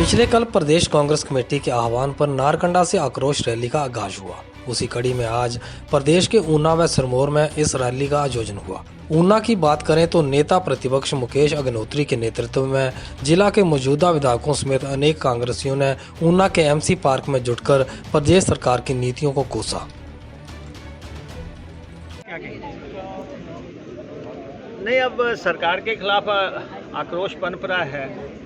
पिछले कल प्रदेश कांग्रेस कमेटी के आह्वान पर नारकंडा से आक्रोश रैली का आगाज हुआ। उसी कड़ी में आज प्रदेश के ऊना व सिरमौर में इस रैली का आयोजन हुआ। ऊना की बात करें तो नेता प्रतिपक्ष मुकेश अग्निहोत्री के नेतृत्व में जिला के मौजूदा विधायकों समेत अनेक कांग्रेसियों ने ऊना के एमसी पार्क में जुटकर प्रदेश सरकार की नीतियों को कोसा। नहीं, अब सरकार के खिलाफ आक्रोश पनप रहा है।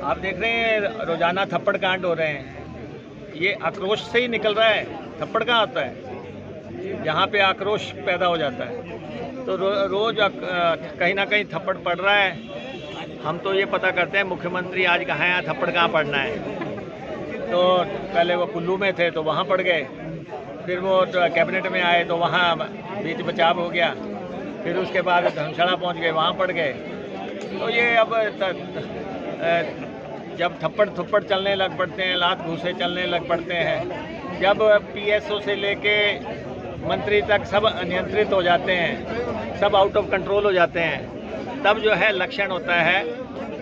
आप देख रहे हैं रोजाना थप्पड़ कांड हो रहे हैं। ये आक्रोश से ही निकल रहा है, थप्पड़ कहाँ आता है? जहाँ पे आक्रोश पैदा हो जाता है तो रोज कहीं ना कहीं थप्पड़ पड़ रहा है। हम तो ये पता करते हैं मुख्यमंत्री आज कहाँ हैं, थप्पड़ कहाँ पड़ना है। तो पहले वो कुल्लू में थे तो वहाँ पड़ गए, फिर वो कैबिनेट में आए तो वहाँ बीच बचाव हो गया, फिर उसके बाद धर्मशाला पहुँच गए, वहाँ पड़ गए। तो ये अब जब थप्पड़ चलने लग पड़ते हैं, लात घूसे चलने लग पड़ते हैं, जब पीएसओ से लेके मंत्री तक सब अनियंत्रित हो जाते हैं, सब आउट ऑफ कंट्रोल हो जाते हैं, तब जो है लक्षण होता है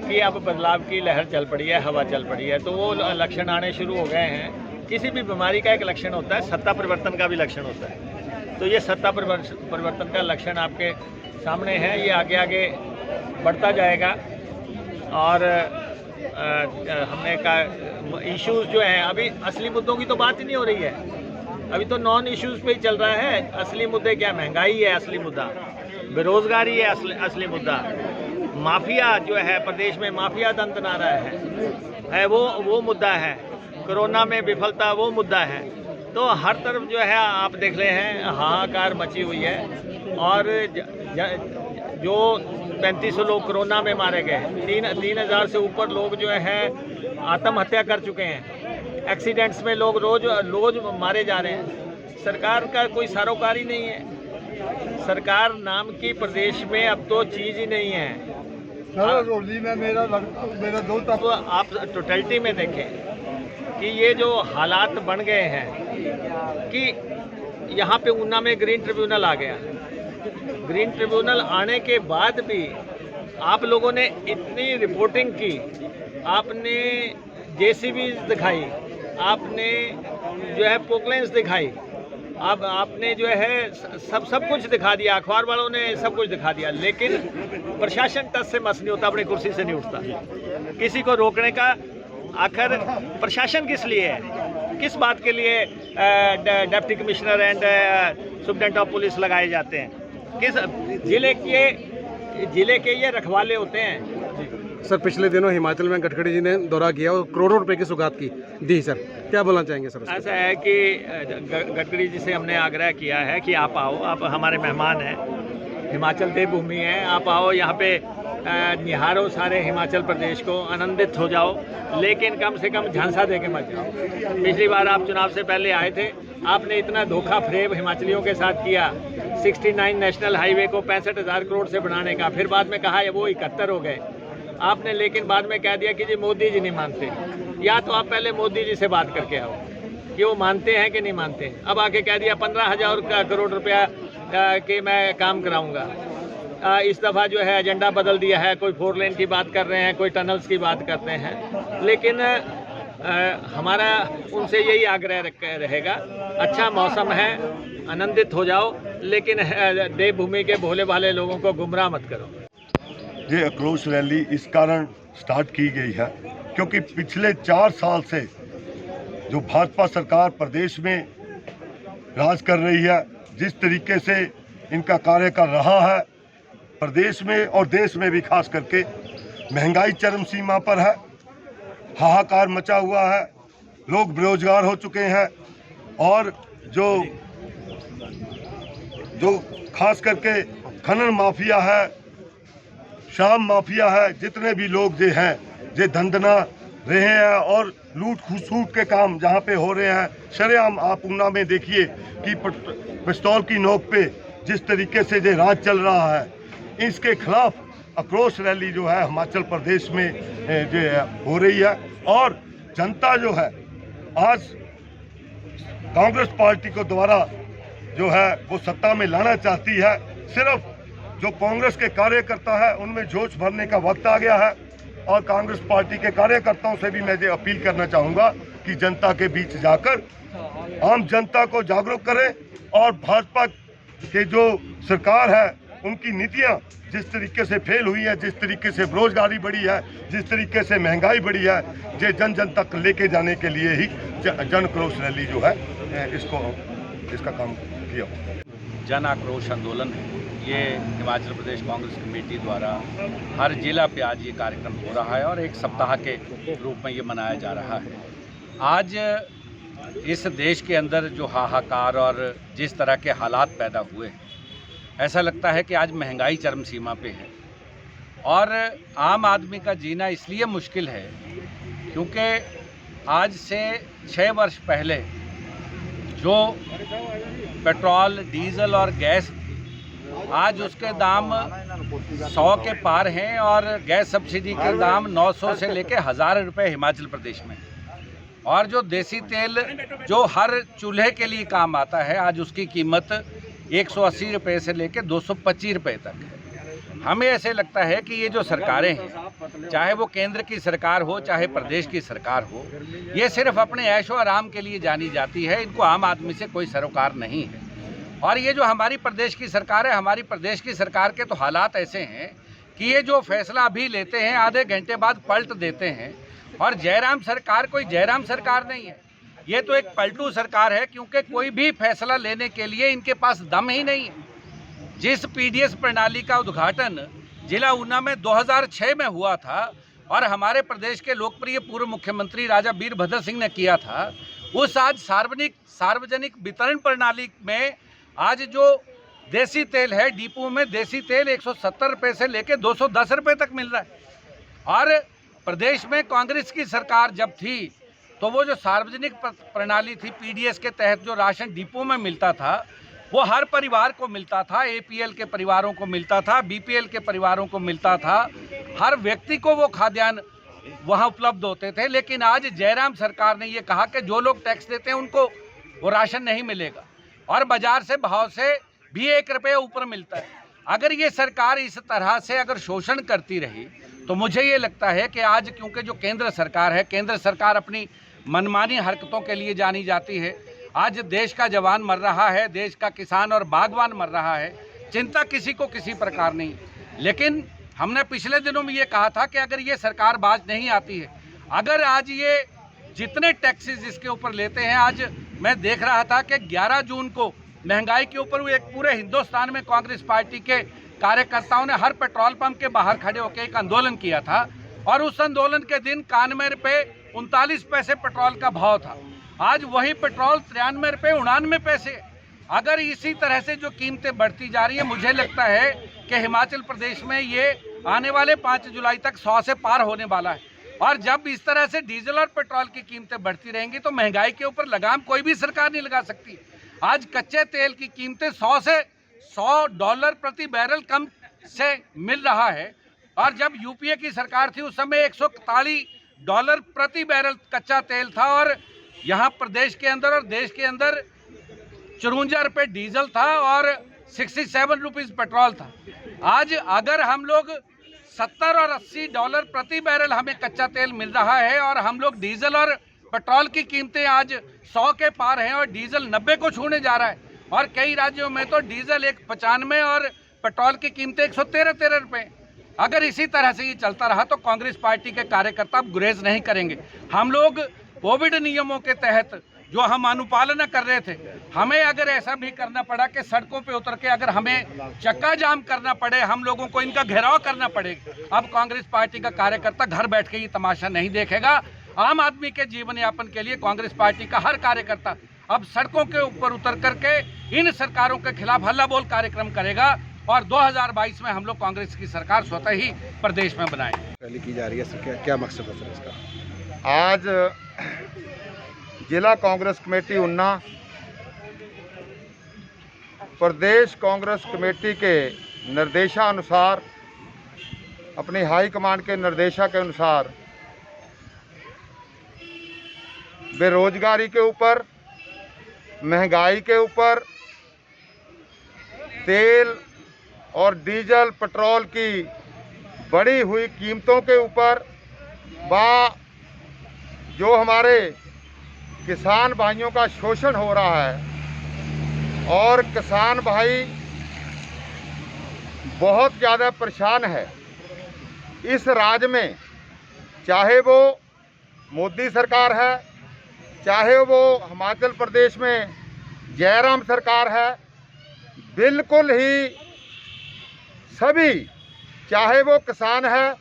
कि अब बदलाव की लहर चल पड़ी है, हवा चल पड़ी है। तो वो लक्षण आने शुरू हो गए हैं। किसी भी बीमारी का एक लक्षण होता है, सत्ता परिवर्तन का भी लक्षण होता है। तो ये सत्ता परिवर्तन का लक्षण आपके सामने है। ये आगे आगे बढ़ता जाएगा और हमने कहा इश्यूज जो हैं, अभी असली मुद्दों की तो बात ही नहीं हो रही है। अभी तो नॉन इश्यूज पे ही चल रहा है। असली मुद्दे क्या? महंगाई है असली मुद्दा, बेरोजगारी है असली मुद्दा, माफिया जो है प्रदेश में माफिया दंतना रहा है वो मुद्दा है, कोरोना में विफलता वो मुद्दा है। तो हर तरफ जो है आप देख रहे हैं हाहाकार मची हुई है। और जो 3500 लोग कोरोना में मारे गए, 3000 से ऊपर लोग जो है आत्महत्या कर चुके हैं, एक्सीडेंट्स में लोग रोज मारे जा रहे हैं। सरकार का कोई सरोकार ही नहीं है। सरकार नाम की प्रदेश में अब तो चीज़ ही नहीं है। तो आप टोटलिटी में देखें कि ये जो हालात बन गए हैं कि यहाँ पे ऊना में ग्रीन ट्रिब्यूनल आ गया। ग्रीन ट्रिब्यूनल आने के बाद भी आप लोगों ने इतनी रिपोर्टिंग की, आपने जेसीबी दिखाई, आपने जो है पोकलेंस दिखाई, आपने जो है सब कुछ दिखा दिया, अखबार वालों ने सब कुछ दिखा दिया, लेकिन प्रशासन टस से मस नहीं होता, अपनी कुर्सी से नहीं उठता। किसी को रोकने का आखिर प्रशासन किस लिए है? किस बात के लिए deputy commissioner and superintendent of police लगाए जाते हैं? किस जिले के ये रखवाले होते हैं। सर, पिछले दिनों हिमाचल में गडकरी जी ने दौरा किया और करोड़ों रुपए की सौगात की दी। सर, क्या बोलना चाहेंगे सर? ऐसा है कि गडकरी जी से हमने आग्रह किया है कि आप आओ, आप हमारे मेहमान हैं, हिमाचल देवभूमि है, आप आओ यहाँ पे निहारो सारे हिमाचल प्रदेश को, आनंदित हो जाओ, लेकिन कम से कम झांसा दे के मत जाओ। पिछली बार आप चुनाव से पहले आए थे, आपने इतना धोखा फरेब हिमाचलियों के साथ किया, 69 नेशनल हाईवे को 65,000 करोड़ से बनाने का, फिर बाद में कहा है वो 71 हो गए आपने, लेकिन बाद में कह दिया कि जी मोदी जी नहीं मानते। या तो आप पहले मोदी जी से बात करके आओ कि वो मानते हैं कि नहीं मानते। अब आके कह दिया 15,000 करोड़ रुपया के मैं काम कराऊंगा। इस दफ़ा जो है एजेंडा बदल दिया है, कोई 4 लेन की बात कर रहे हैं, कोई टनल्स की बात करते हैं। लेकिन हमारा उनसे यही आग्रह रहेगा, अच्छा मौसम है, आनंदित हो जाओ, लेकिन देवभूमि के भोले भाले लोगों को गुमराह मत करो। ये आक्रोश रैली इस कारण स्टार्ट की गई है क्योंकि पिछले 4 साल से जो भाजपा सरकार प्रदेश में राज कर रही है, जिस तरीके से इनका कार्य कर रहा है प्रदेश में और देश में भी, खास करके महंगाई चरम सीमा पर है, हाहाकार मचा हुआ है, लोग बेरोजगार हो चुके हैं और जो खास करके खनन माफिया है, शाम माफिया है, जितने भी लोग जो हैं जो धंधना रहे हैं और लूट खसूट के काम जहाँ पे हो रहे हैं शरेआम। आप ऊना में देखिए कि पिस्तौल की नोक पे जिस तरीके से जो राज चल रहा है, इसके खिलाफ आक्रोश रैली जो है हिमाचल प्रदेश में जो हो रही है। और जनता जो है आज कांग्रेस पार्टी को द्वारा जो है वो सत्ता में लाना चाहती है। सिर्फ जो कांग्रेस के कार्यकर्ता है उनमें जोश भरने का वक्त आ गया है। और कांग्रेस पार्टी के कार्यकर्ताओं से भी मैं ये अपील करना चाहूँगा कि जनता के बीच जाकर आम जनता को जागरूक करें और भाजपा के जो सरकार है उनकी नीतियां जिस तरीके से फेल हुई है, जिस तरीके से बेरोजगारी बढ़ी है, जिस तरीके से महंगाई बढ़ी है, ये जन जन तक लेके जाने के लिए ही जन आक्रोश रैली जो है इसका काम किया। जन आक्रोश आंदोलन है, ये हिमाचल प्रदेश कांग्रेस कमेटी द्वारा हर जिला पे आज ये कार्यक्रम हो रहा है और एक सप्ताह के रूप में ये मनाया जा रहा है। आज इस देश के अंदर जो हाहाकार और जिस तरह के हालात पैदा हुए हैं, ऐसा लगता है कि आज महंगाई चरम सीमा पे है और आम आदमी का जीना इसलिए मुश्किल है क्योंकि आज से 6 वर्ष पहले जो पेट्रोल, डीजल और गैस थी, आज उसके दाम 100 के पार हैं और गैस सब्सिडी के दाम 900 से लेके 1000 रुपये हिमाचल प्रदेश में। और जो देसी तेल जो हर चूल्हे के लिए काम आता है, आज उसकी कीमत 180 रुपये से लेके 225 रुपये तक है। हमें ऐसे लगता है कि ये जो सरकारें हैं, चाहे वो केंद्र की सरकार हो चाहे प्रदेश की सरकार हो, ये सिर्फ अपने ऐशो आराम के लिए जानी जाती है, इनको आम आदमी से कोई सरोकार नहीं है। और ये जो हमारी प्रदेश की सरकार है, हमारी प्रदेश की सरकार के तो हालात ऐसे हैं कि ये जो फैसला अभी लेते हैं आधे घंटे बाद पलट देते हैं। और जयराम सरकार कोई जयराम सरकार नहीं है, ये तो एक पलटू सरकार है, क्योंकि कोई भी फैसला लेने के लिए इनके पास दम ही नहीं है। जिस पीडीएस प्रणाली का उद्घाटन जिला ऊना में 2006 में हुआ था और हमारे प्रदेश के लोकप्रिय पूर्व मुख्यमंत्री राजा वीरभद्र सिंह ने किया था, उस आज सार्वजनिक वितरण प्रणाली में आज जो देसी तेल है, डिपो में देसी तेल 170 रुपये से लेकर 210 रुपये तक मिल रहा है। और प्रदेश में कांग्रेस की सरकार जब थी तो वो जो सार्वजनिक प्रणाली थी, पीडीएस के तहत जो राशन डिपो में मिलता था वो हर परिवार को मिलता था, एपीएल के परिवारों को मिलता था, बीपीएल के परिवारों को मिलता था, हर व्यक्ति को वो खाद्यान्न वहाँ उपलब्ध होते थे। लेकिन आज जयराम सरकार ने ये कहा कि जो लोग टैक्स देते हैं उनको वो राशन नहीं मिलेगा और बाजार से भाव से भी 1 रुपये ऊपर मिलता है। अगर ये सरकार इस तरह से अगर शोषण करती रही तो मुझे ये लगता है कि आज, क्योंकि जो केंद्र सरकार है, केंद्र सरकार अपनी मनमानी हरकतों के लिए जानी जाती है। आज देश का जवान मर रहा है, देश का किसान और बागवान मर रहा है, चिंता किसी को किसी प्रकार नहीं। लेकिन हमने पिछले दिनों में ये कहा था कि अगर ये सरकार बाज नहीं आती है, अगर आज ये जितने टैक्सेस इसके ऊपर लेते हैं, आज मैं देख रहा था कि 11 जून को महंगाई के ऊपर एक पूरे हिंदुस्तान में कांग्रेस पार्टी के कार्यकर्ताओं ने हर पेट्रोल पंप के बाहर खड़े होकर एक आंदोलन किया था और उस आंदोलन के दिन 91 रुपये 39 पैसे पेट्रोल का भाव था। आज वही पेट्रोल 93 रुपये 99 पैसे। अगर इसी तरह से जो कीमतें बढ़ती जा रही है, मुझे लगता है कि हिमाचल प्रदेश में ये आने वाले 5 जुलाई तक 100 से पार होने वाला है। और जब इस तरह से डीजल और पेट्रोल की कीमतें बढ़ती रहेंगी तो महंगाई के ऊपर लगाम कोई भी सरकार नहीं लगा सकती। आज कच्चे तेल की कीमतें $100 प्रति बैरल कम से मिल रहा है और जब यूपीए की सरकार थी उस समय $141 प्रति बैरल कच्चा तेल था और यहाँ प्रदेश के अंदर और देश के अंदर 54 रुपये डीजल था और 67 रुपीज़ पेट्रोल था। आज अगर हम लोग 70 और $80 प्रति बैरल हमें कच्चा तेल मिल रहा है और हम लोग डीजल और पेट्रोल की कीमतें आज 100 के पार हैं और डीजल 90 को छूने जा रहा है और कई राज्यों में तो डीजल 195 और पेट्रोल की कीमतें 113 रुपये। अगर इसी तरह से ये चलता रहा तो कांग्रेस पार्टी के कार्यकर्ता गुरेज नहीं करेंगे। हम लोग कोविड नियमों के तहत जो हम अनुपालन कर रहे थे, हमें अगर ऐसा भी करना पड़ा कि सड़कों पे उतर के अगर हमें चक्का जाम करना पड़े, हम लोगों को इनका घेराव करना पड़ेगा। अब कांग्रेस पार्टी का कार्यकर्ता घर बैठ के ये तमाशा नहीं देखेगा। आम आदमी के जीवन यापन के लिए कांग्रेस पार्टी का हर कार्यकर्ता अब सड़कों के ऊपर उतर करके इन सरकारों के खिलाफ हल्ला बोल कार्यक्रम करेगा और 2022 में हम लोग कांग्रेस की सरकार स्वतः ही प्रदेश में बनाएंगे। रैली की जा रही है, क्या मकसद है सर इसका? आज जिला कांग्रेस कमेटी ऊना प्रदेश कांग्रेस कमेटी के निर्देशानुसार, अपनी हाई कमांड के निर्देशा के अनुसार बेरोजगारी के ऊपर, महंगाई के ऊपर, तेल और डीजल पेट्रोल की बढ़ी हुई कीमतों के ऊपर जो हमारे किसान भाइयों का शोषण हो रहा है और किसान भाई बहुत ज़्यादा परेशान है इस राज्य में, चाहे वो मोदी सरकार है, चाहे वो हिमाचल प्रदेश में जयराम सरकार है, बिल्कुल ही सभी, चाहे वो किसान है,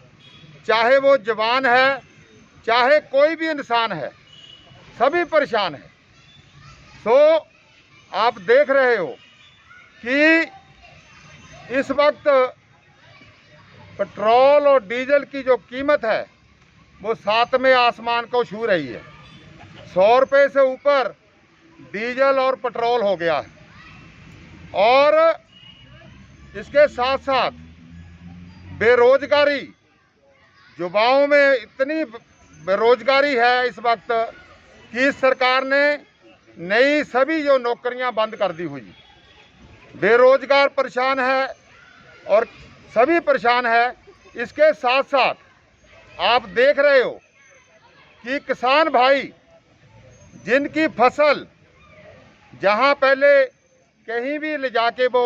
चाहे वो जवान है, चाहे कोई भी इंसान है, सभी परेशान है। सो आप देख रहे हो कि इस वक्त पेट्रोल और डीजल की जो कीमत है वो 7वें आसमान को छू रही है। 100 रुपये से ऊपर डीजल और पेट्रोल हो गया है। और इसके साथ साथ बेरोजगारी, युवाओं में इतनी बेरोजगारी है इस वक्त कि इस सरकार ने नई सभी जो नौकरियां बंद कर दी हुई। बेरोजगार परेशान है और सभी परेशान है। इसके साथ साथ आप देख रहे हो कि किसान भाई जिनकी फसल जहां पहले कहीं भी ले जाके वो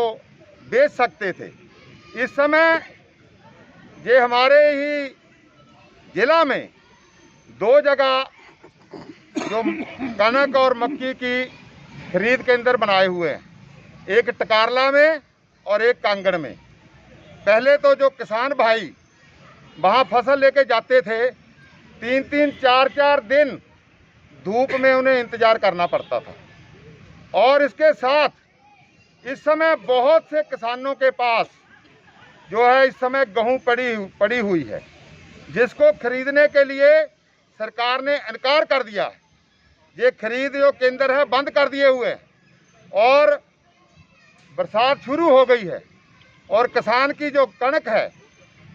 बेच सकते थे, इस समय ये हमारे ही जिला में 2 जगह जो कनक और मक्की की खरीद केंद्र बनाए हुए हैं, एक टकारला में और एक कांगड़ में। पहले तो जो किसान भाई वहाँ फसल लेके जाते थे, 3-3, 4-4 दिन धूप में उन्हें इंतज़ार करना पड़ता था। और इसके साथ इस समय बहुत से किसानों के पास जो है इस समय गेहूँ पड़ी हुई है, जिसको खरीदने के लिए सरकार ने इनकार कर दिया है। ये खरीद जो केंद्र है बंद कर दिए हुए हैं और बरसात शुरू हो गई है और किसान की जो कणक है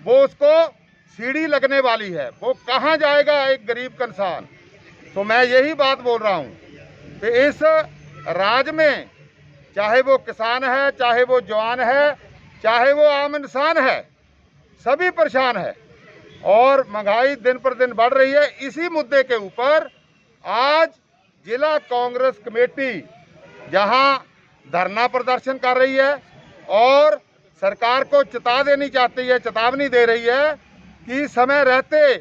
वो उसको सीढ़ी लगने वाली है। वो कहाँ जाएगा एक गरीब किसान? तो मैं यही बात बोल रहा हूँ कि इस राज्य में चाहे वो किसान है, चाहे वो जवान है, चाहे वो आम इंसान है, सभी परेशान है और महंगाई दिन पर दिन बढ़ रही है। इसी मुद्दे के ऊपर आज जिला कांग्रेस कमेटी जहां धरना प्रदर्शन कर रही है और सरकार को चेतावनी दे रही है कि समय रहते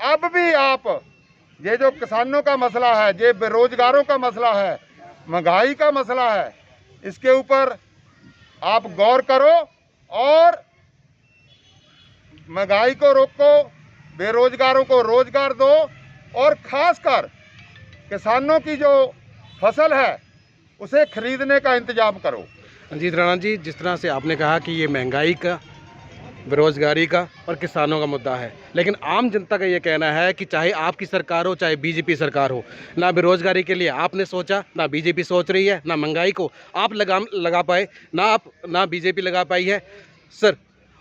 अब भी आप ये जो किसानों का मसला है, ये बेरोजगारों का मसला है, महंगाई का मसला है, इसके ऊपर आप गौर करो और महंगाई को रोको, बेरोजगारों को रोजगार दो और खासकर किसानों की जो फसल है उसे खरीदने का इंतजाम करो। रंजीत राणा जी, जिस तरह से आपने कहा कि ये महंगाई का, बेरोजगारी का और किसानों का मुद्दा है, लेकिन आम जनता का ये कहना है कि चाहे आपकी सरकार हो, चाहे बीजेपी सरकार हो, ना बेरोजगारी के लिए आपने सोचा, ना बीजेपी सोच रही है, ना महंगाई को आप लगा पाए, ना बीजेपी लगा पाई है सर।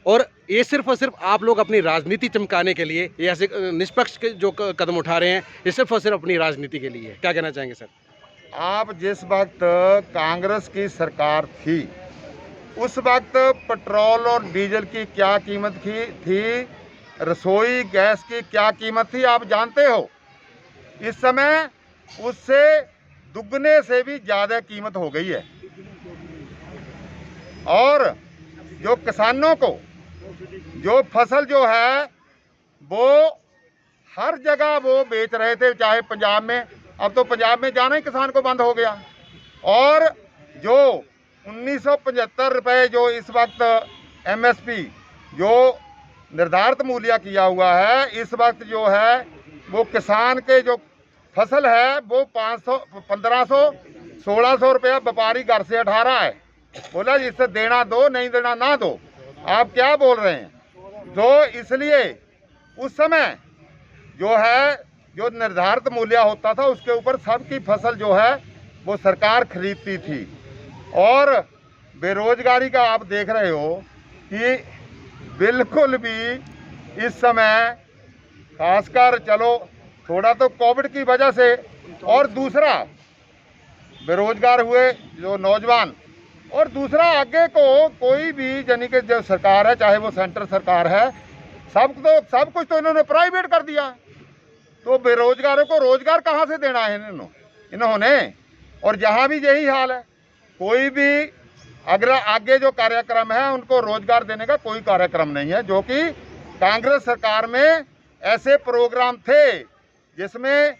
और ये सिर्फ और सिर्फ आप लोग अपनी राजनीति चमकाने के लिए ये ऐसे निष्पक्ष जो कदम उठा रहे हैं, ये सिर्फ और सिर्फ अपनी राजनीति के लिए। क्या कहना चाहेंगे सर? आप जिस वक्त कांग्रेस की सरकार थी उस वक्त पेट्रोल और डीजल की क्या कीमत थी, रसोई गैस की क्या कीमत थी आप जानते हो। इस समय उससे दुगने से भी ज़्यादा कीमत हो गई है। और जो किसानों को जो फसल जो है वो हर जगह वो बेच रहे थे, चाहे पंजाब में, अब तो पंजाब में जाना ही किसान को बंद हो गया। और जो 1975 रुपये जो इस वक्त MSP जो निर्धारित मूल्य किया हुआ है, इस वक्त जो है वो किसान के जो फसल है वो 500, 1500, 1600 रुपया व्यापारी घर से 18 है। बोला इससे देना दो, नहीं देना ना दो। आप क्या बोल रहे हैं? तो इसलिए उस समय जो है जो निर्धारित मूल्य होता था उसके ऊपर सबकी फसल जो है वो सरकार खरीदती थी। और बेरोजगारी का आप देख रहे हो कि बिल्कुल भी इस समय खासकर चलो थोड़ा तो कोविड की वजह से, और दूसरा बेरोजगार हुए जो नौजवान, और दूसरा आगे को कोई भी यानी कि जो सरकार है, चाहे वो सेंटर सरकार है, सब कुछ तो इन्होंने प्राइवेट कर दिया है। तो बेरोजगारों को रोजगार कहाँ से देना है इन्होंने। और जहाँ भी यही हाल है, कोई भी अगर आगे जो कार्यक्रम है उनको रोजगार देने का कोई कार्यक्रम नहीं है। जो कि कांग्रेस सरकार में ऐसे प्रोग्राम थे जिसमें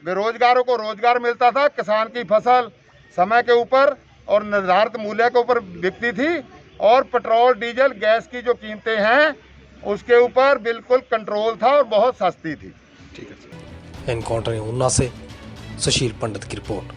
बेरोजगारों को रोजगार मिलता था, किसान की फसल समय के ऊपर और निर्धारित मूल्य के ऊपर बिकती थी, और पेट्रोल डीजल गैस की जो कीमतें हैं उसके ऊपर बिल्कुल कंट्रोल था और बहुत सस्ती थी। ठीक है। एनकाउंटर ऊना से सुशील पंडित की रिपोर्ट।